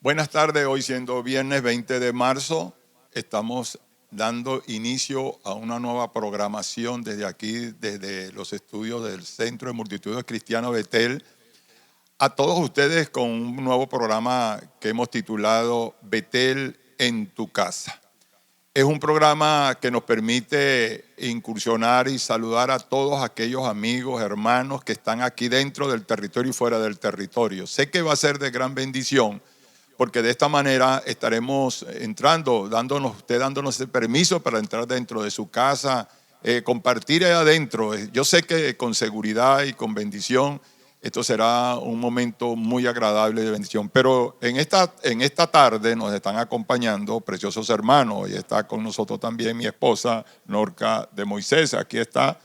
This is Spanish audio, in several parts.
Buenas tardes, hoy siendo viernes 20 de marzo, estamos dando inicio a una nueva programación desde aquí, desde los estudios del Centro de Multitudes Cristianos Betel, a todos ustedes con un nuevo programa que hemos titulado Betel en tu casa. Es un programa que nos permite incursionar y saludar a todos aquellos amigos, hermanos que están aquí dentro del territorio y fuera del territorio. Sé que va a ser de gran bendición, porque de esta manera estaremos entrando, dándonos el permiso para entrar dentro de su casa, compartir ahí adentro. Yo sé que con seguridad y con bendición esto será un momento muy agradable de bendición. Pero en esta tarde nos están acompañando preciosos hermanos. Y está con nosotros también mi esposa Norca de Moisés, aquí está.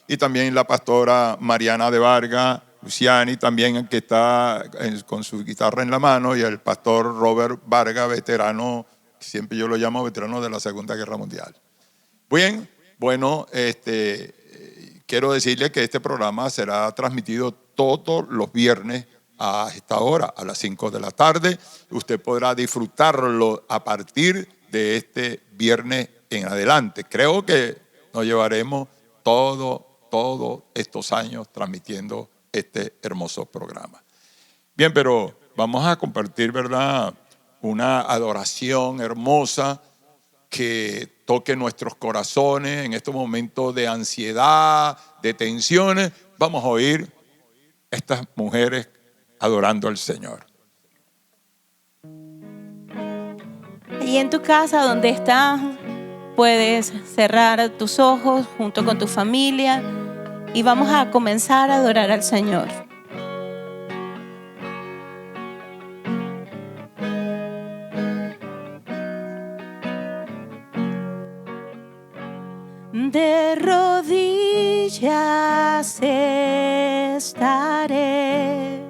Y también la pastora Mariana de Vargas, Luciani también, que está con su guitarra en la mano, y el pastor Robert Vargas, veterano, siempre yo lo llamo veterano de la Segunda Guerra Mundial. Bien, bueno, quiero decirle que este programa será transmitido todos los viernes a esta hora, a las 5 de la tarde. Usted podrá disfrutarlo a partir de este viernes en adelante. Creo que nos llevaremos todos estos años transmitiendo este hermoso programa. Bien, pero vamos a compartir, ¿verdad?, una adoración hermosa que toque nuestros corazones en estos momentos de ansiedad, de tensiones. Vamos a oír estas mujeres adorando al Señor. Allí en tu casa donde estás, puedes cerrar tus ojos junto con tu familia y vamos a comenzar a adorar al Señor. De rodillas estaré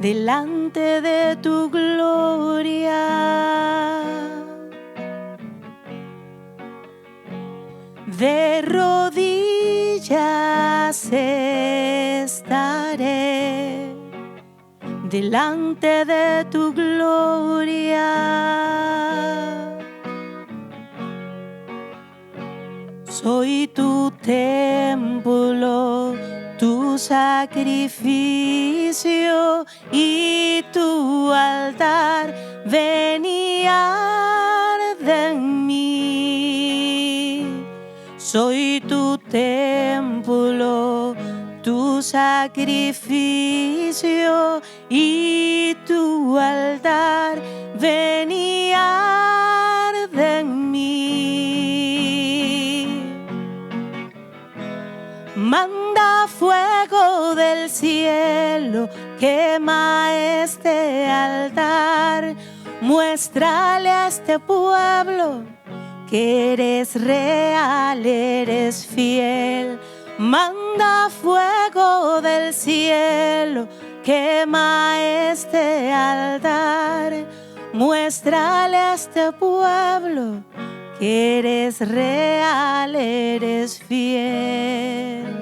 delante de tu gloria. De rodillas estaré delante de tu gloria. Soy tu templo, tu sacrificio y tu altar. Ven y arde en mí. Soy tu templo, tu sacrificio y tu altar. Ven y arde en mí. Manda fuego del cielo, quema este altar. Muéstrale a este pueblo que eres real, eres fiel. Manda fuego del cielo, quema este altar. Muéstrale a este pueblo que eres real, eres fiel.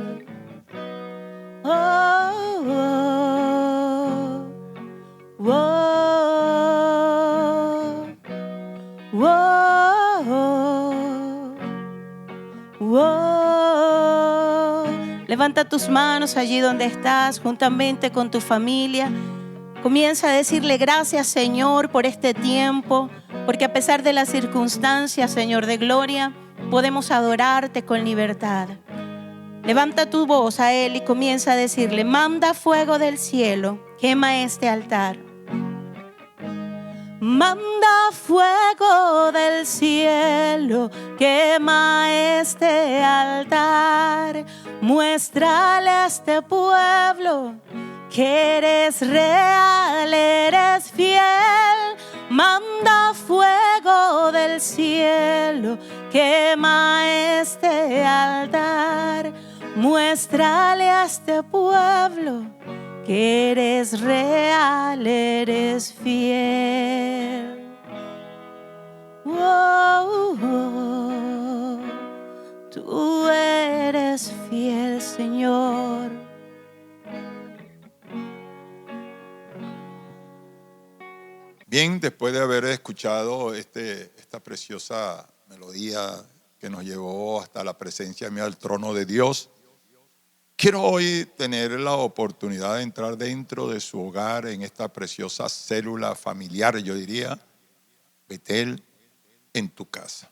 Oh, oh, oh, oh, oh, oh. Levanta tus manos allí donde estás, juntamente con tu familia. Comienza a decirle gracias, Señor, por este tiempo, porque a pesar de las circunstancias, Señor de gloria, podemos adorarte con libertad. Levanta tu voz a Él y comienza a decirle: manda fuego del cielo, quema este altar. Manda fuego del cielo, quema este altar. Muéstrale a este pueblo que eres real, eres fiel. Manda fuego del cielo, quema este altar. Muéstrale a este pueblo que eres real, eres fiel. Oh, oh, tú eres fiel, Señor. Bien, después de haber escuchado esta preciosa melodía que nos llevó hasta la presencia mía del trono de Dios, quiero hoy tener la oportunidad de entrar dentro de su hogar en esta preciosa célula familiar, yo diría, Betel, en tu casa.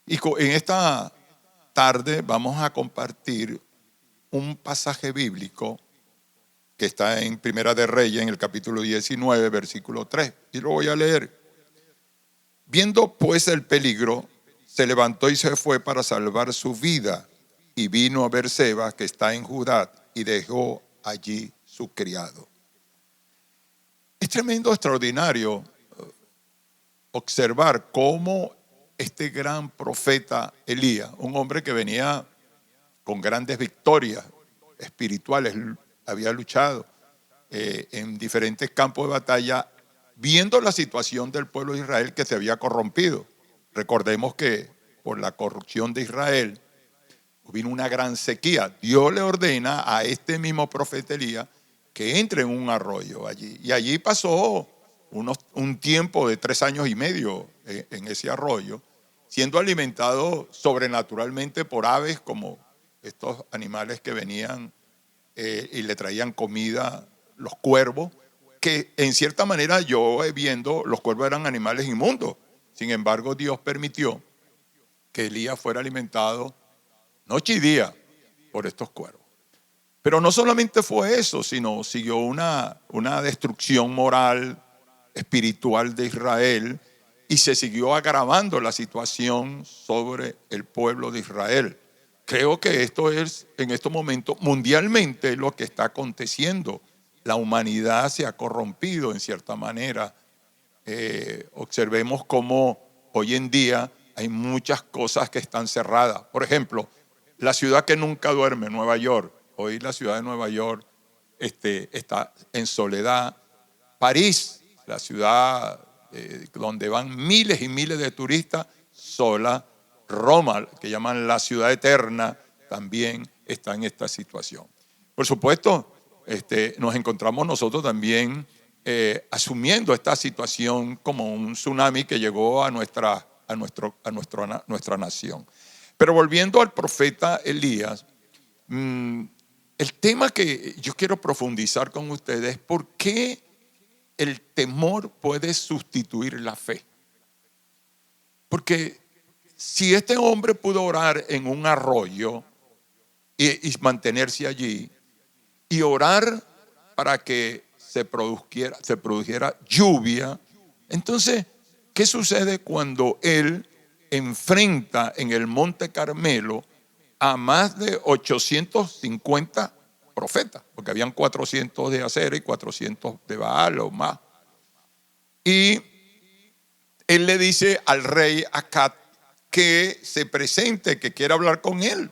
Y en esta tarde vamos a compartir un pasaje bíblico que está en Primera de Reyes, en el capítulo 19, versículo 3. Y lo voy a leer. Viendo pues el peligro, se levantó y se fue para salvar su vida. Y vino a Berseba, que está en Judá, y dejó allí su criado. Es tremendo, extraordinario observar cómo este gran profeta Elías, un hombre que venía con grandes victorias espirituales, había luchado en diferentes campos de batalla, viendo la situación del pueblo de Israel que se había corrompido. Recordemos que por la corrupción de Israel vino una gran sequía. Dios le ordena a este mismo profeta Elías que entre en un arroyo allí. Y allí pasó un tiempo de 3 años y medio en ese arroyo, siendo alimentado sobrenaturalmente por aves, como estos animales que venían y le traían comida, los cuervos, que en cierta manera yo viendo, los cuervos eran animales inmundos. Sin embargo, Dios permitió que Elías fuera alimentado noche y día por estos cuervos. Pero no solamente fue eso, sino siguió una destrucción moral, espiritual de Israel, y se siguió agravando la situación sobre el pueblo de Israel. Creo que esto es en estos momentos mundialmente lo que está aconteciendo. La humanidad se ha corrompido en cierta manera. Observemos cómo hoy en día hay muchas cosas que están cerradas. Por ejemplo, la ciudad que nunca duerme, Nueva York. Hoy la ciudad de Nueva York está en soledad. París, la ciudad donde van miles y miles de turistas, sola. Roma, que llaman la ciudad eterna, también está en esta situación. Por supuesto, nos encontramos nosotros también asumiendo esta situación como un tsunami que llegó a nuestra nación. Pero volviendo al profeta Elías, el tema que yo quiero profundizar con ustedes es por qué el temor puede sustituir la fe. Porque si este hombre pudo orar en un arroyo y mantenerse allí y orar para que se produjera lluvia, entonces, ¿qué sucede cuando él enfrenta en el Monte Carmelo a más de 850 profetas? Porque habían 400 de Acera y 400 de Baal o más. Y él le dice al rey Acab que se presente, que quiera hablar con él.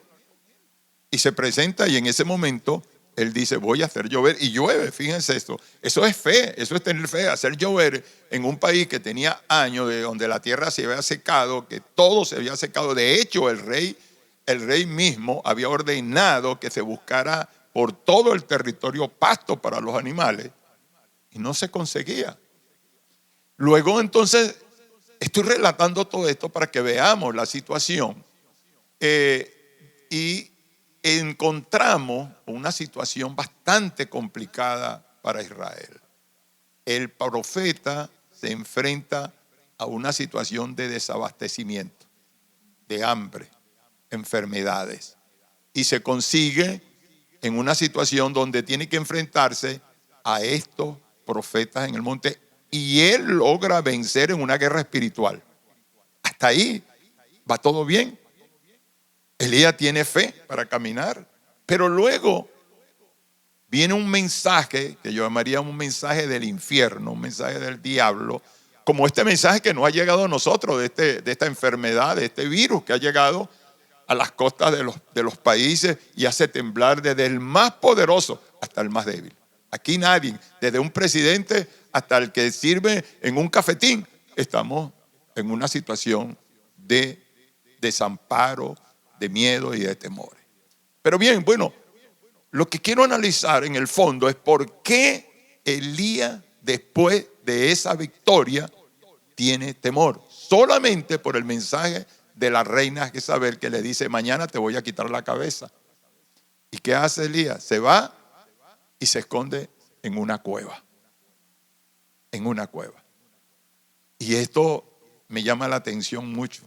Y se presenta, y en ese momento él dice: voy a hacer llover, y llueve. Fíjense esto, eso es fe, eso es tener fe, hacer llover en un país que tenía años, de donde la tierra se había secado, que todo se había secado. De hecho, el rey mismo había ordenado que se buscara por todo el territorio pasto para los animales, y no se conseguía. Luego entonces, estoy relatando todo esto para que veamos la situación, y encontramos una situación bastante complicada para Israel. El profeta se enfrenta a una situación de desabastecimiento, de hambre, enfermedades, y se consigue en una situación donde tiene que enfrentarse a estos profetas en el monte, y él logra vencer en una guerra espiritual. Hasta ahí va todo bien. Elías tiene fe para caminar, pero luego viene un mensaje que yo llamaría un mensaje del infierno, un mensaje del diablo, como este mensaje que nos ha llegado a nosotros de esta enfermedad, de este virus que ha llegado a las costas de los países y hace temblar desde el más poderoso hasta el más débil. Aquí nadie, desde un presidente hasta el que sirve en un cafetín, estamos en una situación de desamparo, de miedo y de temores. Pero bien, bueno, lo que quiero analizar en el fondo es por qué Elías, después de esa victoria, tiene temor. Solamente por el mensaje de la reina Jezabel, que le dice: mañana te voy a quitar la cabeza. ¿Y qué hace Elías? Se va y se esconde en una cueva. En una cueva. Y esto me llama la atención mucho.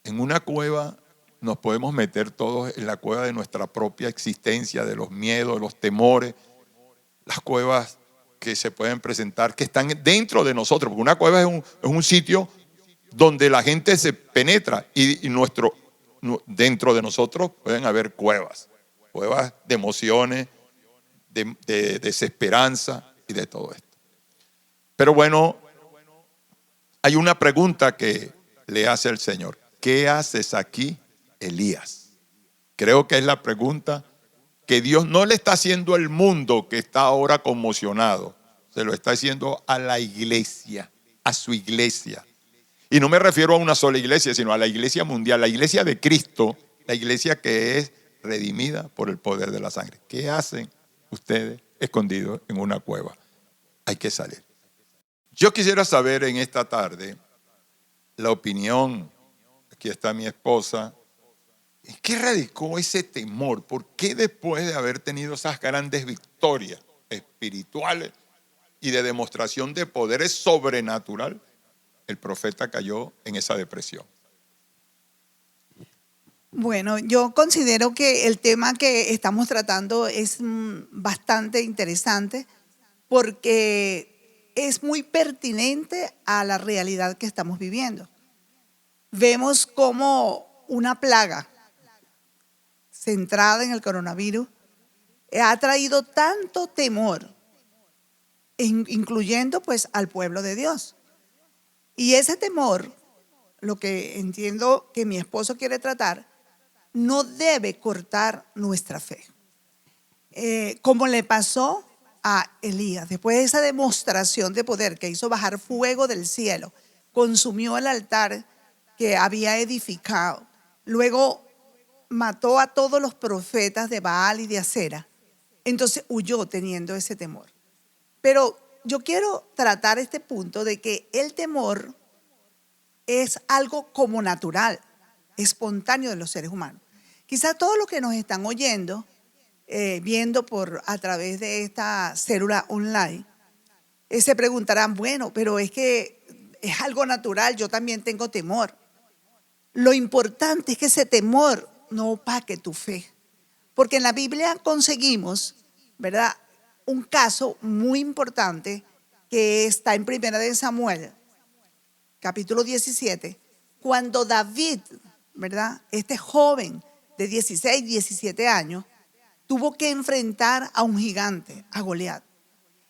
En una cueva nos podemos meter todos en la cueva de nuestra propia existencia, de los miedos, de los temores, las cuevas que se pueden presentar, que están dentro de nosotros, porque una cueva es un sitio donde la gente se penetra y dentro de nosotros pueden haber cuevas de emociones, de desesperanza y de todo esto. Pero bueno, hay una pregunta que le hace el Señor: ¿qué haces aquí, Elías? Creo que es la pregunta que Dios no le está haciendo al mundo que está ahora conmocionado, se lo está haciendo a la iglesia, a su iglesia. Y no me refiero a una sola iglesia, sino a la iglesia mundial, la iglesia de Cristo, la iglesia que es redimida por el poder de la sangre. ¿Qué hacen ustedes escondidos en una cueva? Hay que salir. Yo quisiera saber en esta tarde la opinión, aquí está mi esposa, ¿en qué radicó ese temor? ¿Por qué después de haber tenido esas grandes victorias espirituales y de demostración de poderes sobrenatural, el profeta cayó en esa depresión? Bueno, yo considero que el tema que estamos tratando es bastante interesante porque es muy pertinente a la realidad que estamos viviendo. Vemos como una plaga centrada en el coronavirus ha traído tanto temor, incluyendo pues al pueblo de Dios. Y ese temor, lo que entiendo que mi esposo quiere tratar, no debe cortar nuestra fe. Como le pasó a Elías, después de esa demostración de poder que hizo bajar fuego del cielo, consumió el altar que había edificado, luego mató a todos los profetas de Baal y de Acera, entonces huyó teniendo ese temor. Pero yo quiero tratar este punto de que el temor es algo como natural, espontáneo de los seres humanos. Quizás todos los que nos están oyendo, viendo a través de esta célula online, se preguntarán: bueno, pero es que es algo natural, yo también tengo temor. Lo importante es que ese temor no opaque tu fe, porque en la Biblia conseguimos, ¿verdad?, un caso muy importante que está en 1 de Samuel, capítulo 17, cuando David, ¿verdad?, este joven de 16, 17 años, tuvo que enfrentar a un gigante, a Goliat.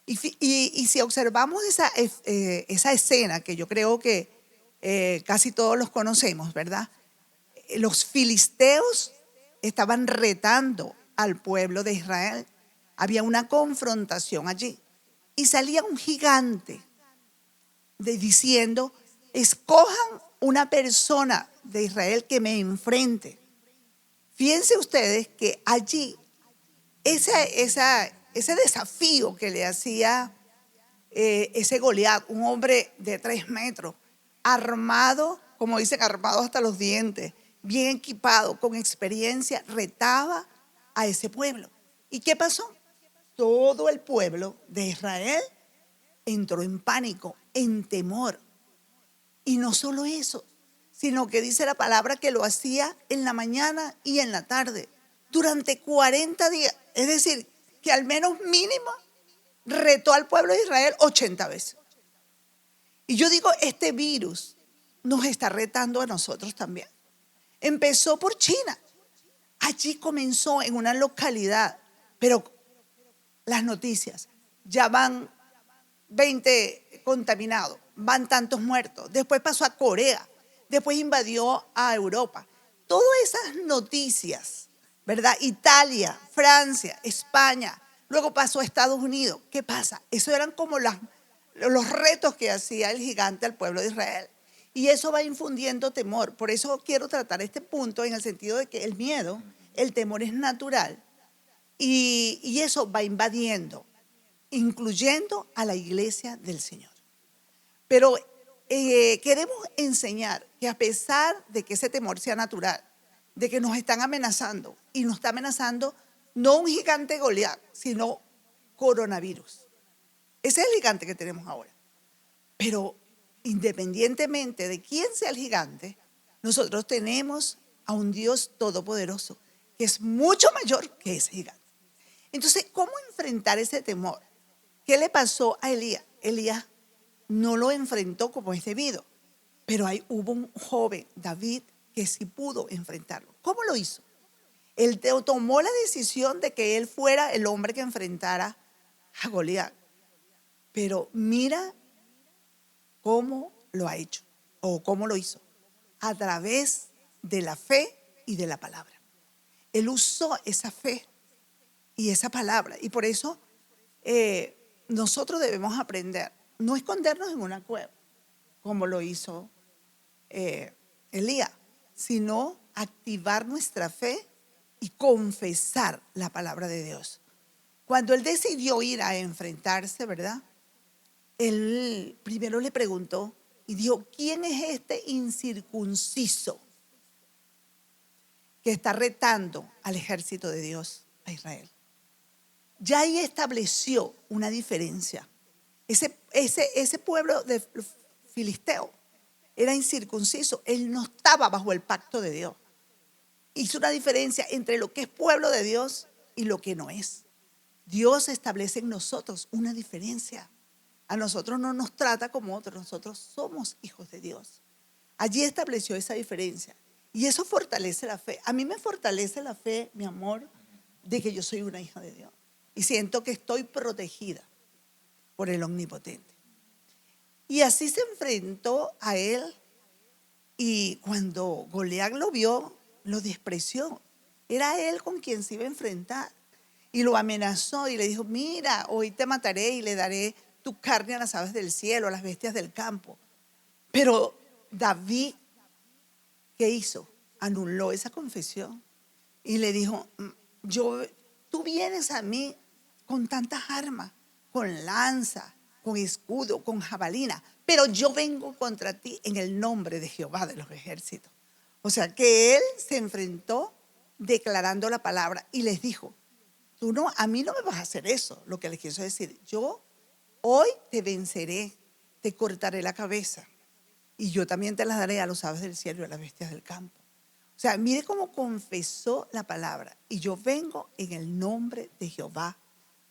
Y si observamos esa escena, que yo creo que casi todos los conocemos, ¿verdad? Los filisteos estaban retando al pueblo de Israel. Había una confrontación allí. Y salía un gigante diciendo: escojan una persona de Israel que me enfrente. Fíjense ustedes que allí ese desafío que le hacía ese Goliat, un hombre de 3 metros, armado, como dicen, armado hasta los dientes, bien equipado, con experiencia, retaba a ese pueblo. ¿Y qué pasó? Todo el pueblo de Israel entró en pánico, en temor. Y no solo eso, sino que dice la palabra que lo hacía en la mañana y en la tarde, durante 40 días. Es decir, que al menos mínimo retó al pueblo de Israel 80 veces. Y yo digo, este virus nos está retando a nosotros también. Empezó por China. Allí comenzó en una localidad, pero las noticias, ya van 20 contaminados, van tantos muertos. Después pasó a Corea, después invadió a Europa. Todas esas noticias, ¿verdad? Italia, Francia, España, luego pasó a Estados Unidos. ¿Qué pasa? Eso eran como los retos que hacía el gigante al pueblo de Israel. Y eso va infundiendo temor. Por eso quiero tratar este punto en el sentido de que el miedo, el temor es natural. Y eso va invadiendo. incluyendo a la iglesia del Señor. Pero queremos enseñar que a pesar de que ese temor sea natural, de que nos están amenazando, y nos está amenazando no un gigante Goliat, sino coronavirus. Ese es el gigante que tenemos ahora. Pero independientemente de quién sea el gigante, nosotros tenemos a un Dios todopoderoso que es mucho mayor que ese gigante. Entonces, ¿cómo enfrentar ese temor? ¿Qué le pasó a Elías? Elías no lo enfrentó como es debido, pero hubo un joven, David, que sí pudo enfrentarlo. ¿Cómo lo hizo? Él tomó la decisión de que él fuera el hombre que enfrentara a Goliat. Pero mira cómo lo ha hecho o cómo lo hizo. A través de la fe y de la palabra. Él usó esa fe y esa palabra. Y por eso nosotros debemos aprender, no escondernos en una cueva, como lo hizo Elías, sino activar nuestra fe y confesar la palabra de Dios. Cuando él decidió ir a enfrentarse, ¿verdad? Él primero le preguntó y dijo, ¿quién es este incircunciso que está retando al ejército de Dios, a Israel? Ya ahí estableció una diferencia. Ese pueblo de filisteo era incircunciso. Él no estaba bajo el pacto de Dios. Hizo una diferencia entre lo que es pueblo de Dios y lo que no es. Dios establece en nosotros una diferencia. A nosotros no nos trata como otros, nosotros somos hijos de Dios. Allí estableció esa diferencia. Y eso fortalece la fe. A mí me fortalece la fe, mi amor, de que yo soy una hija de Dios. Y siento que estoy protegida por el Omnipotente. Y así se enfrentó a él. Y cuando Goliat lo vio, lo despreció. Era él con quien se iba a enfrentar. Y lo amenazó y le dijo, mira, hoy te mataré y le daré tu carne a las aves del cielo, a las bestias del campo. Pero David, ¿qué hizo? Anuló esa confesión y le dijo, tú vienes a mí con tantas armas, con lanza, con escudo, con jabalina, pero yo vengo contra ti en el nombre de Jehová de los ejércitos. O sea que él se enfrentó declarando la palabra y les dijo, a mí no me vas a hacer eso. Lo que les quiso decir, yo hoy te venceré, te cortaré la cabeza y yo también te las daré a los aves del cielo y a las bestias del campo. O sea, mire cómo confesó la palabra. Y yo vengo en el nombre de Jehová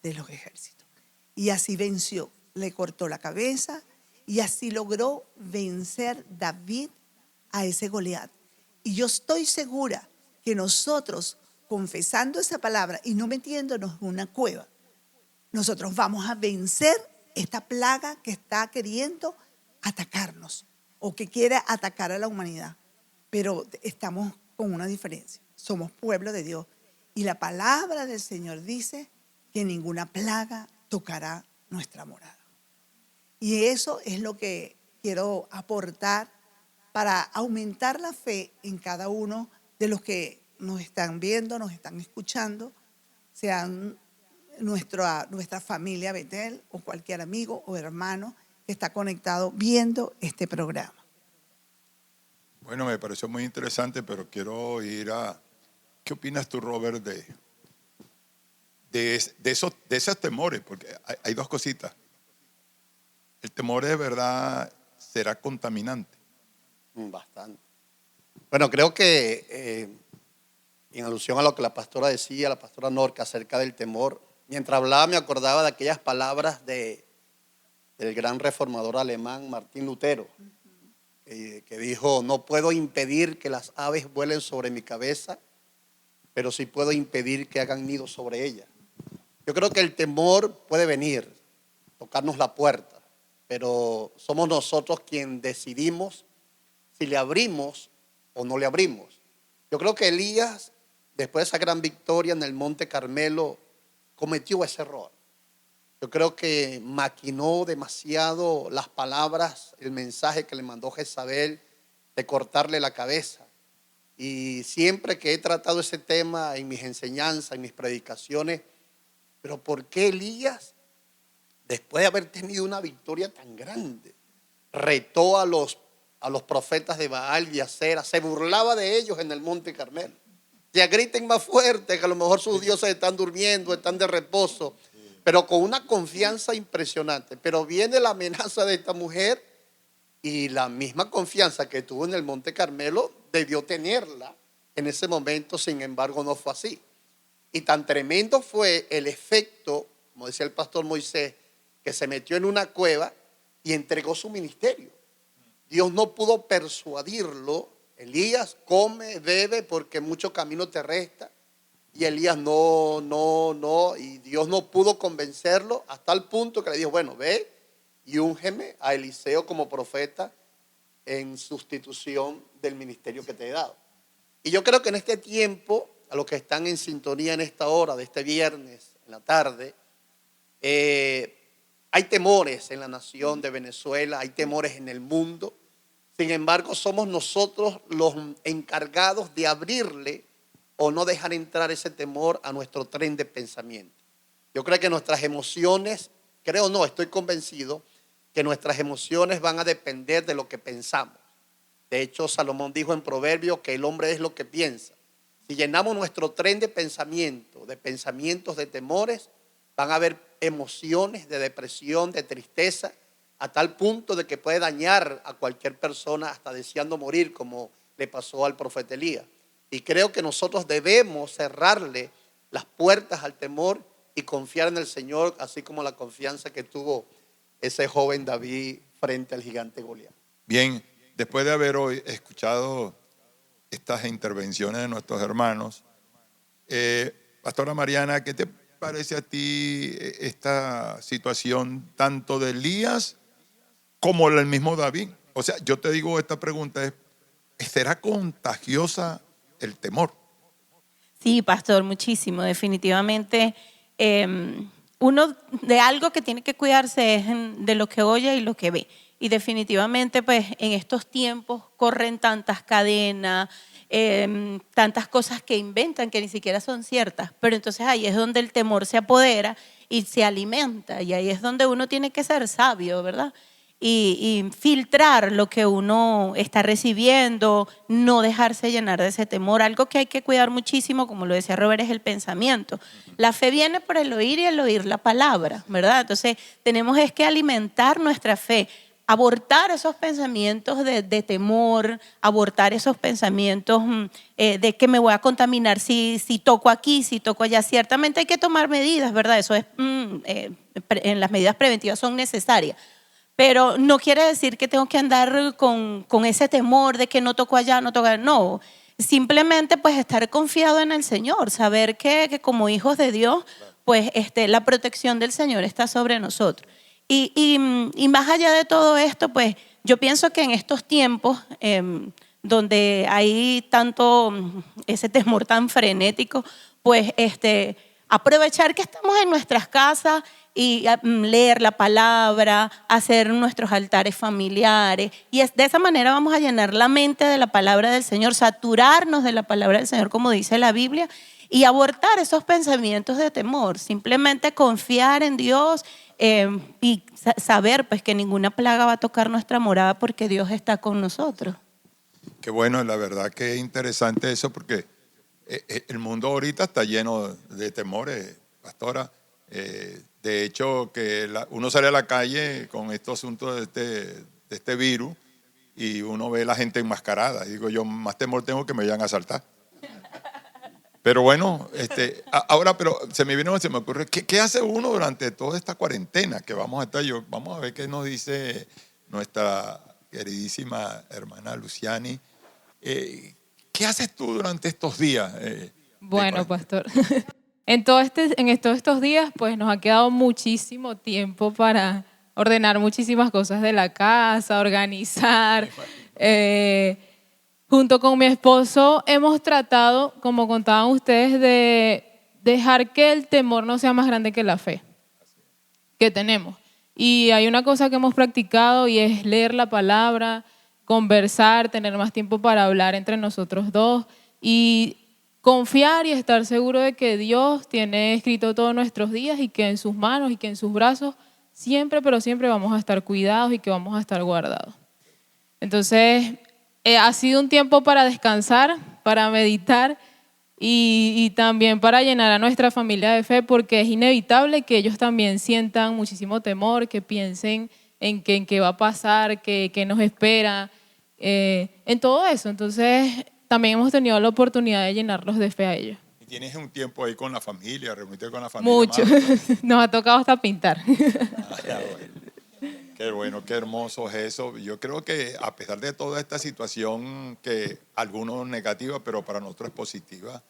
de los ejércitos. Y así venció, le cortó la cabeza y así logró vencer David a ese Goliat. Y yo estoy segura que nosotros, confesando esa palabra y no metiéndonos en una cueva, nosotros vamos a vencer esta plaga que está queriendo atacarnos o que quiere atacar a la humanidad. Pero estamos con una diferencia. Somos pueblo de Dios. Y la palabra del Señor dice que ninguna plaga tocará nuestra morada. Y eso es lo que quiero aportar para aumentar la fe en cada uno de los que nos están viendo, nos están escuchando, sean nuestra familia Betel o cualquier amigo o hermano que está conectado viendo este programa. Bueno, me pareció muy interesante, pero quiero ir a... ¿Qué opinas tú, Robert, de esos temores? Porque hay dos cositas. El temor de verdad será contaminante. Bastante. Bueno, creo que en alusión a lo que la pastora decía, la pastora Norca, acerca del temor, mientras hablaba me acordaba de aquellas palabras del gran reformador alemán Martín Lutero, que dijo, no puedo impedir que las aves vuelen sobre mi cabeza, pero sí puedo impedir que hagan nido sobre ella. Yo creo que el temor puede venir, tocarnos la puerta, pero somos nosotros quienes decidimos si le abrimos o no le abrimos. Yo creo que Elías, después de esa gran victoria en el Monte Carmelo, cometió ese error. Yo creo que maquinó demasiado las palabras, el mensaje que le mandó Jezabel de cortarle la cabeza. Y siempre que he tratado ese tema en mis enseñanzas, en mis predicaciones, pero ¿por qué Elías después de haber tenido una victoria tan grande, retó a los profetas de Baal y Acera, se burlaba de ellos en el Monte Carmelo. Ya griten más fuerte, que a lo mejor sus dioses están durmiendo, están de reposo, pero con una confianza impresionante. Pero viene la amenaza de esta mujer y la misma confianza que tuvo en el Monte Carmelo debió tenerla en ese momento, sin embargo no fue así. Y tan tremendo fue el efecto, como decía el pastor Moisés, que se metió en una cueva y entregó su ministerio. Dios no pudo persuadirlo. Elías, come, bebe, porque mucho camino te resta. Y Elías no, y Dios no pudo convencerlo hasta el punto que le dijo, bueno, ve y úngeme a Eliseo como profeta en sustitución del ministerio que te he dado. Y yo creo que en este tiempo, a los que están en sintonía en esta hora de este viernes, en la tarde, hay temores en la nación de Venezuela, hay temores en el mundo. Sin embargo, somos nosotros los encargados de abrirle o no dejar entrar ese temor a nuestro tren de pensamiento. Yo creo que nuestras emociones, estoy convencido que nuestras emociones van a depender de lo que pensamos. De hecho, Salomón dijo en Proverbios que el hombre es lo que piensa. Si llenamos nuestro tren de pensamientos de temores, van a haber emociones de depresión, de tristeza, a tal punto de que puede dañar a cualquier persona hasta deseando morir, como le pasó al profeta Elías. Y creo que nosotros debemos cerrarle las puertas al temor y confiar en el Señor, así como la confianza que tuvo ese joven David frente al gigante Goliat. Bien, después de haber hoy escuchado estas intervenciones de nuestros hermanos, Pastora Mariana, ¿qué te parece a ti esta situación tanto de Elías como el mismo David? O sea, yo te digo, esta pregunta ¿será contagiosa el temor? Sí, pastor, muchísimo. Definitivamente, uno de algo que tiene que cuidarse es de lo que oye y lo que ve. Y definitivamente, pues, en estos tiempos corren tantas cadenas, tantas cosas que inventan que ni siquiera son ciertas. Pero entonces ahí es donde el temor se apodera y se alimenta. Y ahí es donde uno tiene que ser sabio, ¿verdad? Y filtrar lo que uno está recibiendo, no dejarse llenar de ese temor. Algo que hay que cuidar muchísimo, como lo decía Robert, es el pensamiento. La fe viene por el oír y el oír la palabra, ¿verdad? Entonces tenemos que alimentar nuestra fe, abortar esos pensamientos de temor, abortar esos pensamientos de que me voy a contaminar si toco aquí, si toco allá. Ciertamente hay que tomar medidas, ¿verdad? Eso es, en las medidas preventivas son necesarias. Pero no quiere decir que tengo que andar con ese temor de que no toco allá, no toco allá. No, simplemente pues estar confiado en el Señor, saber que como hijos de Dios, pues la protección del Señor está sobre nosotros. Y más allá de todo esto, pues yo pienso que en estos tiempos donde hay tanto ese temor tan frenético, pues aprovechar que estamos en nuestras casas y leer la palabra, hacer nuestros altares familiares. Y de esa manera vamos a llenar la mente de la palabra del Señor, saturarnos de la palabra del Señor, como dice la Biblia, y abortar esos pensamientos de temor. Simplemente confiar en Dios y saber pues, que ninguna plaga va a tocar nuestra morada porque Dios está con nosotros. Qué bueno, la verdad que es interesante eso porque el mundo ahorita está lleno de temores, pastora. De hecho, que uno sale a la calle con estos asuntos de este virus y uno ve a la gente enmascarada. Y digo yo, más temor tengo que me vayan a asaltar. Pero bueno, ahora se me ocurre, ¿qué hace uno durante toda esta cuarentena que vamos a estar? Vamos a ver qué nos dice nuestra queridísima hermana Luciani. ¿Qué haces tú durante estos días? Bueno, pastor, en todos estos días pues nos ha quedado muchísimo tiempo para ordenar muchísimas cosas de la casa, organizar. Junto con mi esposo hemos tratado, como contaban ustedes, de dejar que el temor no sea más grande que la fe que tenemos. Y hay una cosa que hemos practicado y es leer la palabra, conversar, tener más tiempo para hablar entre nosotros dos y confiar y estar seguro de que Dios tiene escrito todos nuestros días y que en sus manos y que en sus brazos siempre, pero siempre vamos a estar cuidados y que vamos a estar guardados. Entonces, ha sido un tiempo para descansar, para meditar y también para llenar a nuestra familia de fe, porque es inevitable que ellos también sientan muchísimo temor, que piensen en qué va a pasar, qué nos espera, en todo eso. Entonces, también hemos tenido la oportunidad de llenarlos de fe a ellos. Y tienes un tiempo ahí con la familia, reunirte con la familia. Mucho. más. Nos ha tocado hasta pintar. Qué bueno, qué hermoso es eso. Yo creo que a pesar de toda esta situación, que algunos negativa, pero para nosotros es positiva.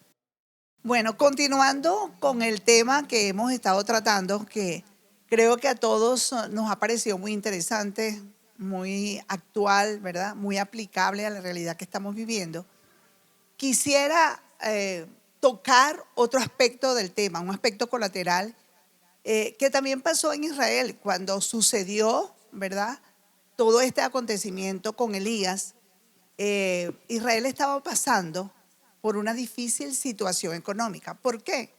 Bueno, continuando con el tema que hemos estado tratando, que creo que a todos nos ha parecido muy interesante, muy actual, ¿verdad? Muy aplicable a la realidad que estamos viviendo. Quisiera tocar otro aspecto del tema, un aspecto colateral, que también pasó en Israel cuando sucedió, ¿verdad? Todo este acontecimiento con Elías. Israel estaba pasando por una difícil situación económica. ¿Por qué?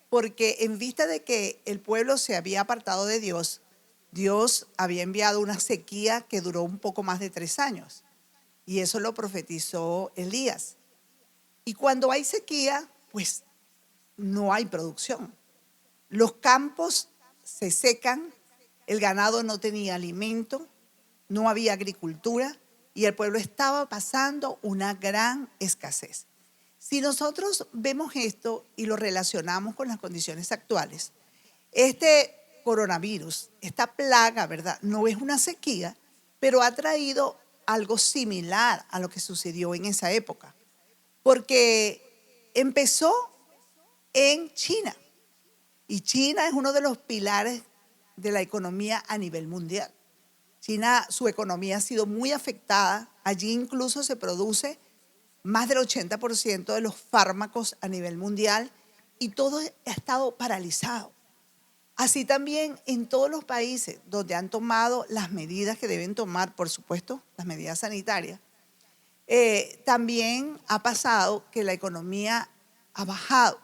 Porque en vista de que el pueblo se había apartado de Dios, Dios había enviado una sequía que duró un poco más de 3 años. Y eso lo profetizó Elías. Y cuando hay sequía, pues no hay producción. Los campos se secan, el ganado no tenía alimento, no había agricultura y el pueblo estaba pasando una gran escasez. Si nosotros vemos esto y lo relacionamos con las condiciones actuales, este coronavirus, esta plaga, ¿verdad? No es una sequía, pero ha traído algo similar a lo que sucedió en esa época, porque empezó en China y China es uno de los pilares de la economía a nivel mundial. China, su economía ha sido muy afectada, allí incluso se produce más del 80% de los fármacos a nivel mundial y todo ha estado paralizado. Así también en todos los países donde han tomado las medidas que deben tomar, por supuesto, las medidas sanitarias, también ha pasado que la economía ha bajado.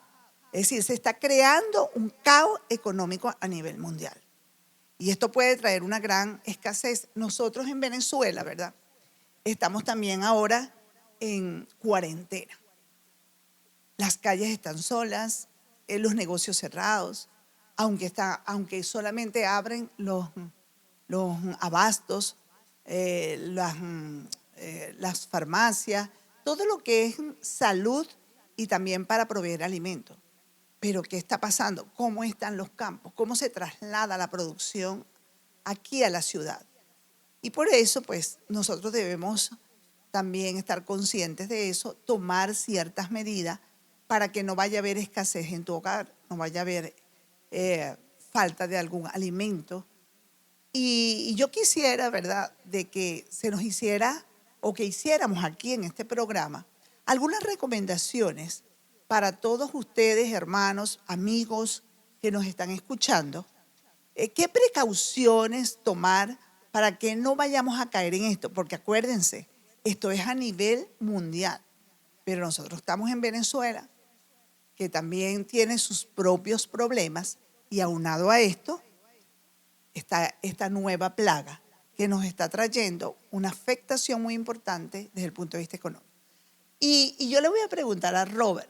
Es decir, se está creando un caos económico a nivel mundial. Y esto puede traer una gran escasez. Nosotros en Venezuela, ¿verdad? Estamos también ahora en cuarentena. Las calles están solas, los negocios cerrados, aunque solamente abren los abastos, las farmacias, todo lo que es salud y también para proveer alimentos. Pero ¿qué está pasando? ¿Cómo están los campos? ¿Cómo se traslada la producción aquí a la ciudad? Y por eso, pues, nosotros debemos también estar conscientes de eso, tomar ciertas medidas para que no vaya a haber escasez en tu hogar, no vaya a haber falta de algún alimento. Y yo quisiera, ¿verdad?, de que se nos hiciera o que hiciéramos aquí en este programa algunas recomendaciones para todos ustedes, hermanos, amigos que nos están escuchando. ¿Qué precauciones tomar para que no vayamos a caer en esto? Porque acuérdense, esto es a nivel mundial, pero nosotros estamos en Venezuela, que también tiene sus propios problemas, y aunado a esto está esta nueva plaga que nos está trayendo una afectación muy importante desde el punto de vista económico. Y yo le voy a preguntar a Robert,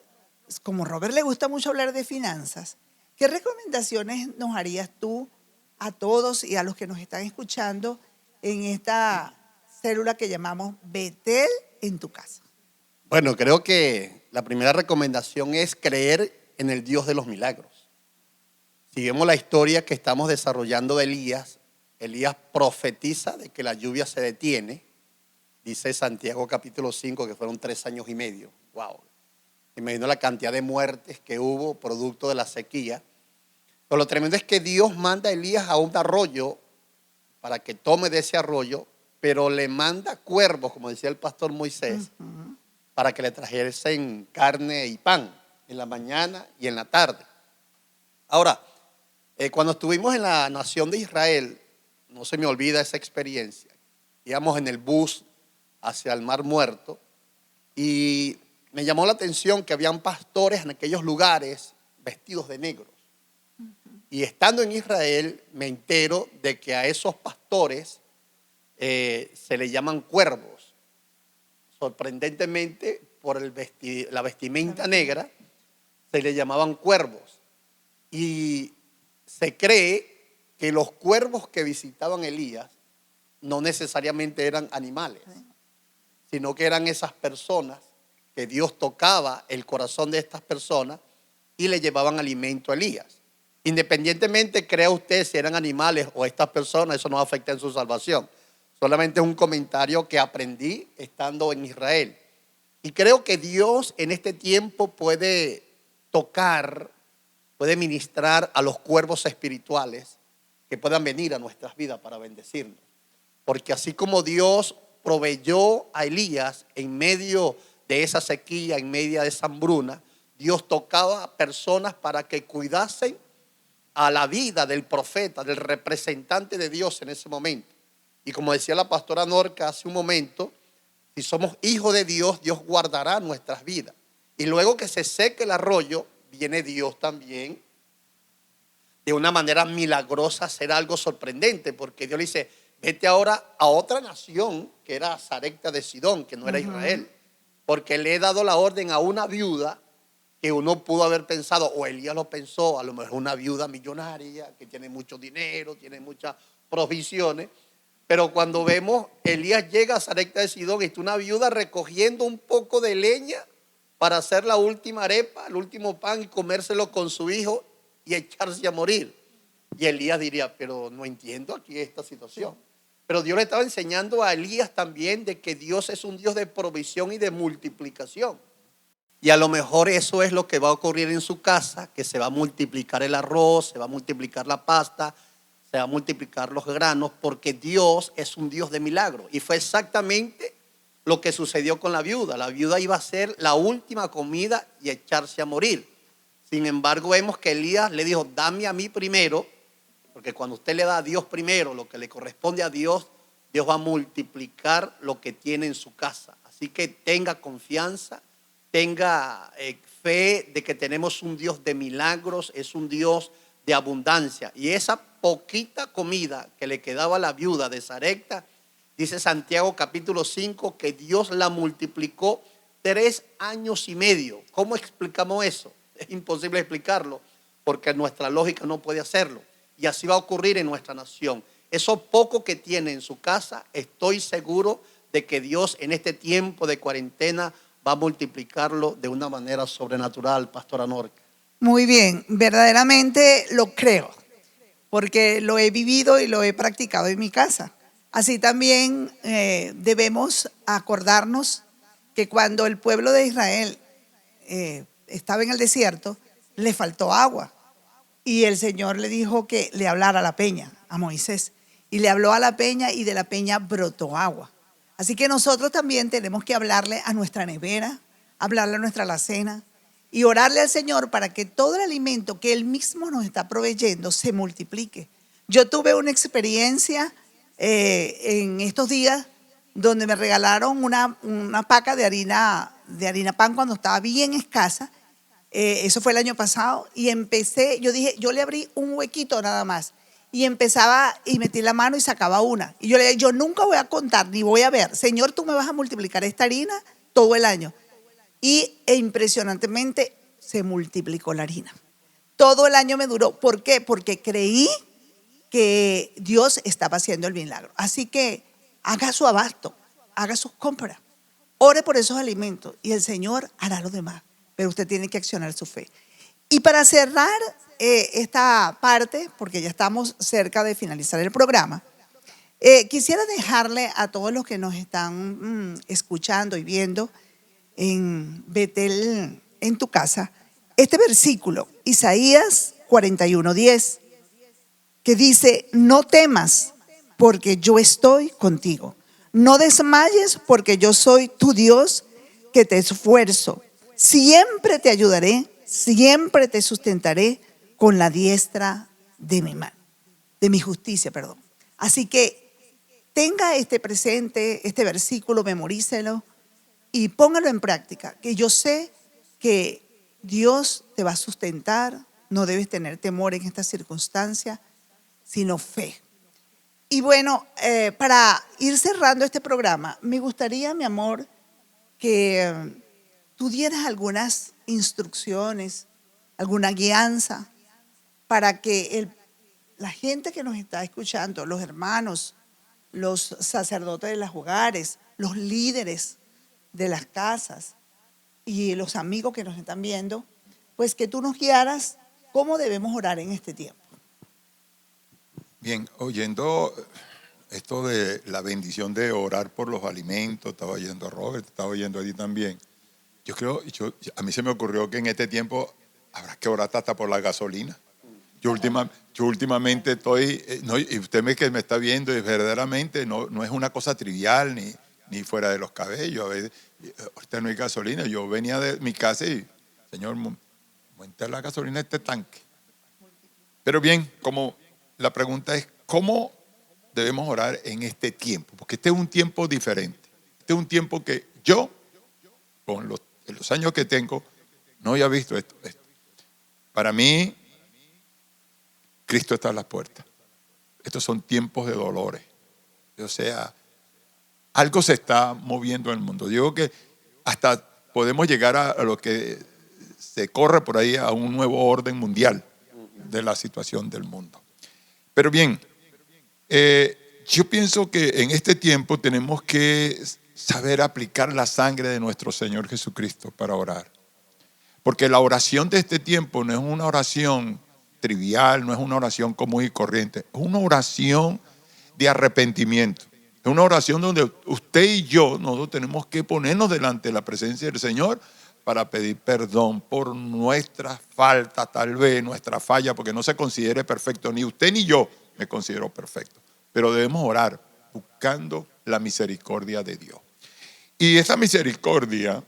como a Robert le gusta mucho hablar de finanzas, ¿qué recomendaciones nos harías tú a todos y a los que nos están escuchando en esta célula que llamamos Betel en tu casa? Bueno, creo que la primera recomendación es creer en el Dios de los milagros. Si vemos la historia que estamos desarrollando de Elías, Elías profetiza de que la lluvia se detiene. Dice Santiago capítulo 5 que fueron 3 años y medio. ¡Wow! Imagino la cantidad de muertes que hubo producto de la sequía. Pero lo tremendo es que Dios manda a Elías a un arroyo para que tome de ese arroyo, pero le manda cuervos, como decía el pastor Moisés, para que le trajesen carne y pan en la mañana y en la tarde. Ahora, cuando estuvimos en la nación de Israel, no se me olvida esa experiencia. Íbamos en el bus hacia el Mar Muerto y me llamó la atención que habían pastores en aquellos lugares vestidos de negros. Y estando en Israel me entero de que a esos pastores se le llaman cuervos. Sorprendentemente, por la vestimenta negra, se le llamaban cuervos. Y se cree que los cuervos que visitaban a Elías no necesariamente eran animales, sino que eran esas personas que Dios tocaba el corazón de estas personas y le llevaban alimento a Elías. Independientemente crea usted si eran animales o estas personas, eso no afecta en su salvación. Solamente es un comentario que aprendí estando en Israel. Y creo que Dios en este tiempo puede tocar, puede ministrar a los cuervos espirituales que puedan venir a nuestras vidas para bendecirnos. Porque así como Dios proveyó a Elías en medio de esa sequía, en medio de esa hambruna, Dios tocaba a personas para que cuidasen a la vida del profeta, del representante de Dios en ese momento. Y como decía la pastora Norca hace un momento, si somos hijos de Dios, Dios guardará nuestras vidas. Y luego que se seque el arroyo, viene Dios también de una manera milagrosa a hacer algo sorprendente, porque Dios le dice, vete ahora a otra nación que era Sarepta de Sidón, que no era Israel, porque le he dado la orden a una viuda que uno pudo haber pensado, o Elías lo pensó, a lo mejor una viuda millonaria que tiene mucho dinero, tiene muchas provisiones. Pero cuando vemos, Elías llega a Sarepta de Sidón y está una viuda recogiendo un poco de leña para hacer la última arepa, el último pan y comérselo con su hijo y echarse a morir. Y Elías diría, pero no entiendo aquí esta situación. Pero Dios le estaba enseñando a Elías también de que Dios es un Dios de provisión y de multiplicación. Y a lo mejor eso es lo que va a ocurrir en su casa, que se va a multiplicar el arroz, se va a multiplicar la pasta, se va a multiplicar los granos, porque Dios es un Dios de milagros. Y fue exactamente lo que sucedió con la viuda. La viuda iba a hacer la última comida y echarse a morir. Sin embargo, vemos que Elías le dijo, dame a mí primero, porque cuando usted le da a Dios primero lo que le corresponde a Dios, Dios va a multiplicar lo que tiene en su casa. Así que tenga confianza, tenga fe de que tenemos un Dios de milagros, es un Dios de abundancia. Y esa poquita comida que le quedaba a la viuda de Sarepta, dice Santiago capítulo 5, que Dios la multiplicó 3 años y medio. ¿Cómo explicamos eso? Es imposible explicarlo porque nuestra lógica no puede hacerlo. Y así va a ocurrir en nuestra nación. Eso poco que tiene en su casa, estoy seguro de que Dios en este tiempo de cuarentena va a multiplicarlo de una manera sobrenatural, Pastora Norca. Muy bien, verdaderamente lo creo, porque lo he vivido y lo he practicado en mi casa. Así también debemos acordarnos que cuando el pueblo de Israel estaba en el desierto, le faltó agua. Y el Señor le dijo que le hablara a la peña, a Moisés. Y le habló a la peña y de la peña brotó agua. Así que nosotros también tenemos que hablarle a nuestra nevera, hablarle a nuestra alacena y orarle al Señor para que todo el alimento que Él mismo nos está proveyendo se multiplique. Yo tuve una experiencia en estos días donde me regalaron una paca de harina pan cuando estaba bien escasa. Eso fue el año pasado y empecé, yo dije, yo le abrí un huequito nada más y empezaba y metí la mano y sacaba una. Y yo le dije, yo nunca voy a contar ni voy a ver, Señor, tú me vas a multiplicar esta harina todo el año. Y impresionantemente se multiplicó la harina. Todo el año me duró. ¿Por qué? Porque creí que Dios estaba haciendo el milagro. Así que haga su abasto, haga sus compras, ore por esos alimentos y el Señor hará lo demás. Pero usted tiene que accionar su fe. Y para cerrar esta parte, porque ya estamos cerca de finalizar el programa, quisiera dejarle a todos los que nos están escuchando y viendo en Betel, en tu casa, este versículo, Isaías 41:10, que dice, no temas porque yo estoy contigo. No desmayes porque yo soy tu Dios que te esfuerzo. Siempre te ayudaré, siempre te sustentaré con la diestra de mi mano, de mi justicia, perdón. Así que tenga este presente, este versículo, memorícelo y póngalo en práctica, que yo sé que Dios te va a sustentar, no debes tener temor en esta circunstancia, sino fe. Y bueno, para ir cerrando este programa, me gustaría, mi amor, que tú dieras algunas instrucciones, alguna guianza para que la gente que nos está escuchando, los hermanos, los sacerdotes de los hogares, los líderes de las casas y los amigos que nos están viendo, pues que tú nos guiaras cómo debemos orar en este tiempo. Bien, oyendo esto de la bendición de orar por los alimentos, estaba oyendo a Robert, estaba oyendo a ti también. Yo creo, a mí se me ocurrió que en este tiempo habrá que orar hasta por la gasolina. Yo últimamente estoy, y usted que me está viendo, y verdaderamente no es una cosa trivial ni fuera de los cabellos. A veces, ahorita no hay gasolina. Yo venía de mi casa y, Señor, monta la gasolina a este tanque. Pero bien, como la pregunta es, ¿cómo debemos orar en este tiempo? Porque este es un tiempo diferente. Este es un tiempo que yo, con los años que tengo, no había visto esto. Para mí, Cristo está a las puertas. Estos son tiempos de dolores. O sea, algo se está moviendo en el mundo. Digo que hasta podemos llegar a lo que se corre por ahí, a un nuevo orden mundial de la situación del mundo. Pero bien, yo pienso que en este tiempo tenemos que saber aplicar la sangre de nuestro Señor Jesucristo para orar. Porque la oración de este tiempo no es una oración trivial, no es una oración común y corriente, es una oración de arrepentimiento. Es una oración donde usted y yo, nosotros tenemos que ponernos delante de la presencia del Señor para pedir perdón por nuestras faltas, tal vez nuestra falla, porque no se considere perfecto, ni usted ni yo me considero perfecto, pero debemos orar buscando la misericordia de Dios. Y esa misericordia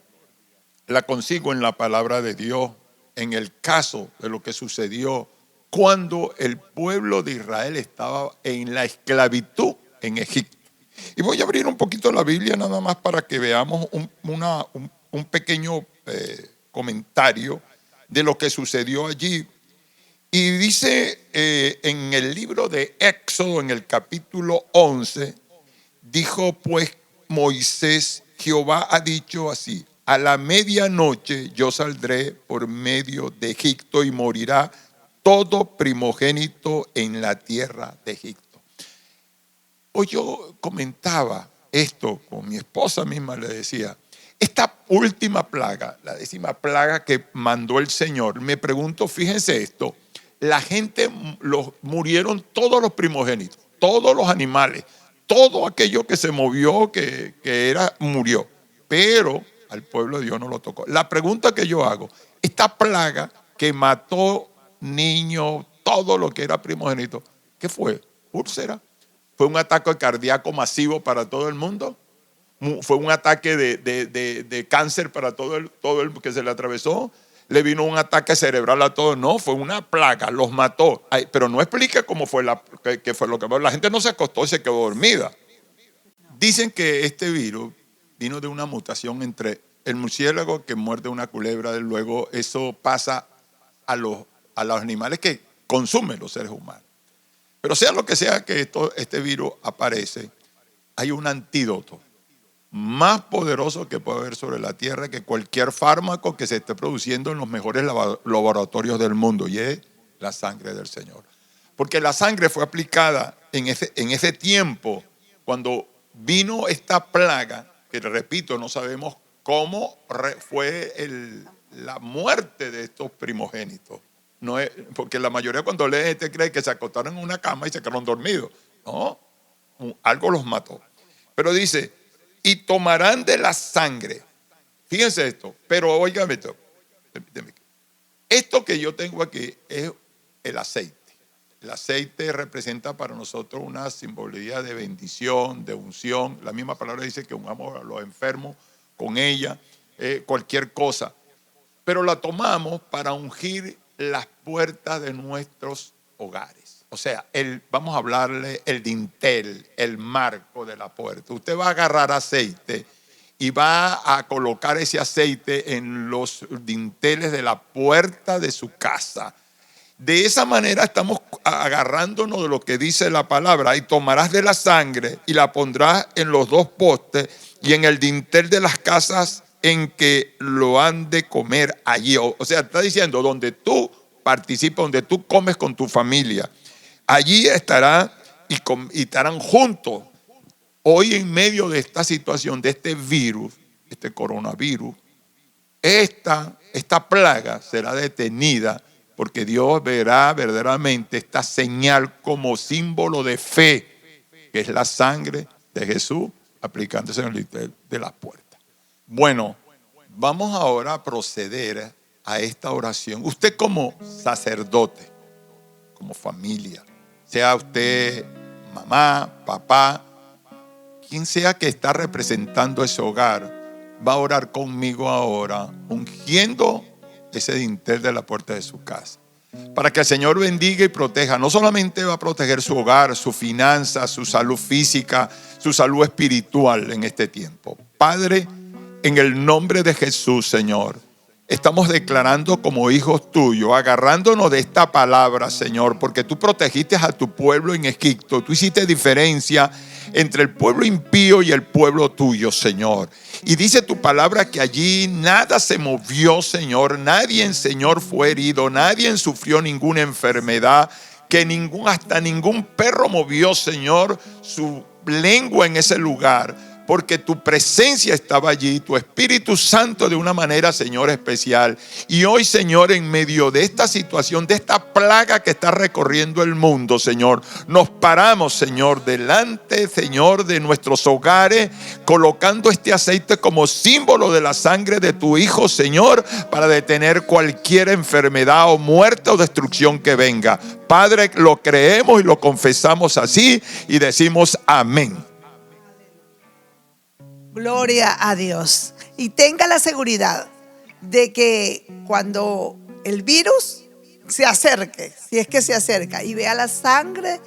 la consigo en la palabra de Dios, en el caso de lo que sucedió cuando el pueblo de Israel estaba en la esclavitud en Egipto. Y voy a abrir un poquito la Biblia nada más para que veamos un pequeño comentario de lo que sucedió allí. Y dice en el libro de Éxodo, en el capítulo 11, dijo pues Moisés, Jehová ha dicho así: a la medianoche yo saldré por medio de Egipto y morirá todo primogénito en la tierra de Egipto. Hoy yo comentaba esto con mi esposa misma, le decía, esta última plaga, la 10ª plaga que mandó el Señor, me pregunto, fíjense esto, la gente murieron todos los primogénitos, todos los animales, todo aquello que se movió, que murió, pero al pueblo de Dios no lo tocó. La pregunta que yo hago, esta plaga que mató niños, todo lo que era primogénito, ¿qué fue? ¿Úlcera? ¿Fue un ataque cardíaco masivo para todo el mundo? ¿Fue un ataque de cáncer para todo el que se le atravesó? ¿Le vino un ataque cerebral a todos? No, fue una plaga, los mató. Ay, pero no explica cómo fue qué fue lo que pasó. La gente no se acostó y se quedó dormida. Dicen que este virus vino de una mutación entre el murciélago que muerde una culebra, luego eso pasa a los animales que consumen los seres humanos. Pero sea lo que sea que este virus aparece, hay un antídoto más poderoso que puede haber sobre la tierra que cualquier fármaco que se esté produciendo en los mejores laboratorios del mundo, y es la sangre del Señor. Porque la sangre fue aplicada en ese tiempo cuando vino esta plaga, que repito, no sabemos cómo fue la muerte de estos primogénitos. No es, porque la mayoría cuando lee cree que se acostaron en una cama y se quedaron dormidos. No, algo los mató. Pero dice, y tomarán de la sangre. Fíjense esto, pero óigame esto. Esto que yo tengo aquí es el aceite. El aceite representa para nosotros una simbología de bendición, de unción. La misma palabra dice que ungamos a los enfermos con ella, cualquier cosa. Pero la tomamos para ungir las puertas de nuestros hogares. O sea, vamos a hablarle el dintel, el marco de la puerta. Usted va a agarrar aceite y va a colocar ese aceite en los dinteles de la puerta de su casa. De esa manera estamos agarrándonos de lo que dice la palabra. Y tomarás de la sangre y la pondrás en los dos postes y en el dintel de las casas en que lo han de comer allí. O sea, está diciendo, donde tú participas, donde tú comes con tu familia, allí estará y estarán juntos. Hoy, en medio de esta situación, de este virus, este coronavirus, esta plaga será detenida, porque Dios verá verdaderamente esta señal como símbolo de fe, que es la sangre de Jesús aplicándose en el dintel de las puertas. Bueno, vamos ahora a proceder a esta oración. Usted como sacerdote, como familia, sea usted mamá, papá, quien sea que está representando ese hogar, va a orar conmigo ahora, ungiendo ese dintel de la puerta de su casa, para que el Señor bendiga y proteja. No solamente va a proteger su hogar, su finanza, su salud física, su salud espiritual en este tiempo. Padre, en el nombre de Jesús, Señor, estamos declarando como hijos tuyos, agarrándonos de esta palabra, Señor, porque tú protegiste a tu pueblo en Egipto. Tú hiciste diferencia entre el pueblo impío y el pueblo tuyo, Señor. Y dice tu palabra que allí nada se movió, Señor. Nadie, Señor, fue herido. Nadie sufrió ninguna enfermedad. Que hasta ningún perro movió, Señor, su lengua en ese lugar. Porque tu presencia estaba allí, tu Espíritu Santo de una manera, Señor, especial. Y hoy, Señor, en medio de esta situación, de esta plaga que está recorriendo el mundo, Señor, nos paramos, Señor, delante, Señor, de nuestros hogares, colocando este aceite como símbolo de la sangre de tu Hijo, Señor, para detener cualquier enfermedad o muerte o destrucción que venga. Padre, lo creemos y lo confesamos así y decimos amén. Gloria a Dios. Y tenga la seguridad de que cuando el virus se acerque, si es que se acerca, y vea la sangre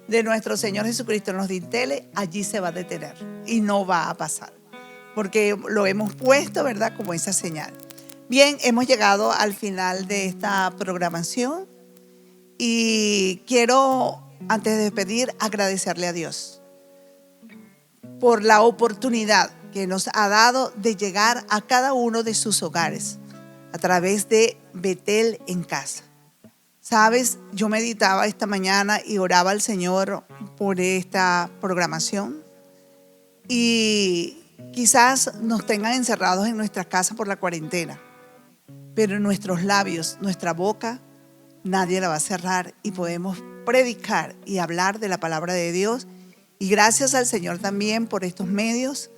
de nuestro Señor Jesucristo en los dinteles, allí se va a detener y no va a pasar, porque lo hemos puesto, ¿verdad?, como esa señal. Bien, hemos llegado al final de esta programación y quiero, antes de despedir, agradecerle a Dios por la oportunidad que nos ha dado de llegar a cada uno de sus hogares a través de Betel en Casa. Sabes, yo meditaba esta mañana y oraba al Señor por esta programación, y quizás nos tengan encerrados en nuestras casas por la cuarentena, pero en nuestros labios, nuestra boca, nadie la va a cerrar y podemos predicar y hablar de la palabra de Dios. Y gracias al Señor también por estos medios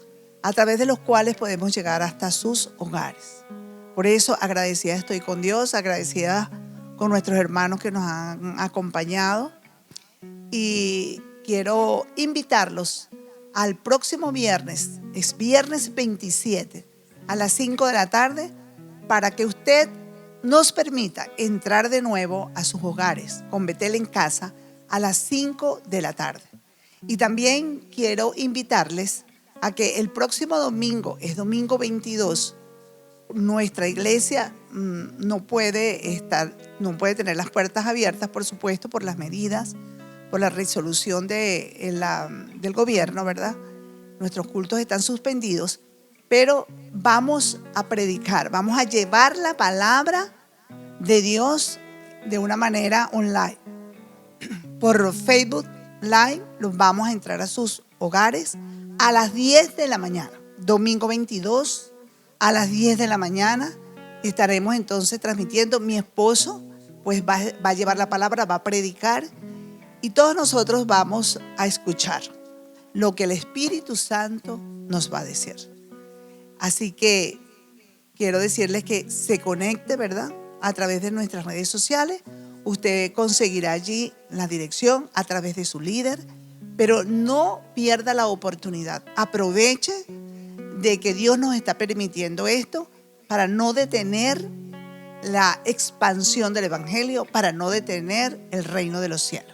a través de los cuales podemos llegar hasta sus hogares. Por eso agradecida estoy con Dios, agradecida con nuestros hermanos que nos han acompañado. Y quiero invitarlos al próximo viernes, es viernes 27 a las 5 de la tarde, para que usted nos permita entrar de nuevo a sus hogares con Betel en Casa a las 5 de la tarde. Y también quiero invitarles a que el próximo domingo, es domingo 22, nuestra iglesia no puede tener las puertas abiertas, por supuesto, por las medidas, por la resolución del gobierno, ¿verdad? Nuestros cultos están suspendidos, pero vamos a predicar, vamos a llevar la palabra de Dios de una manera online. Por Facebook Live, los vamos a entrar a sus hogares a las 10 de la mañana. Domingo 22 a las 10 de la mañana estaremos entonces transmitiendo. Mi esposo pues va a llevar la palabra, va a predicar, y todos nosotros vamos a escuchar lo que el Espíritu Santo nos va a decir. Así que quiero decirles que se conecte, ¿verdad?, a través de nuestras redes sociales. Usted conseguirá allí la dirección a través de su líder, pero no pierda la oportunidad. Aproveche de que Dios nos está permitiendo esto para no detener la expansión del Evangelio, para no detener el reino de los cielos.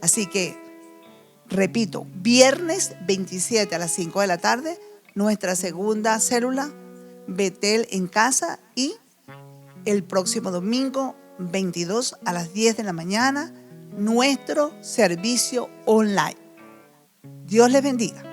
Así que, repito, viernes 27 a las 5 de la tarde, nuestra segunda célula, Betel en Casa, y el próximo domingo 22 a las 10 de la mañana, nuestro servicio online. Dios les bendiga.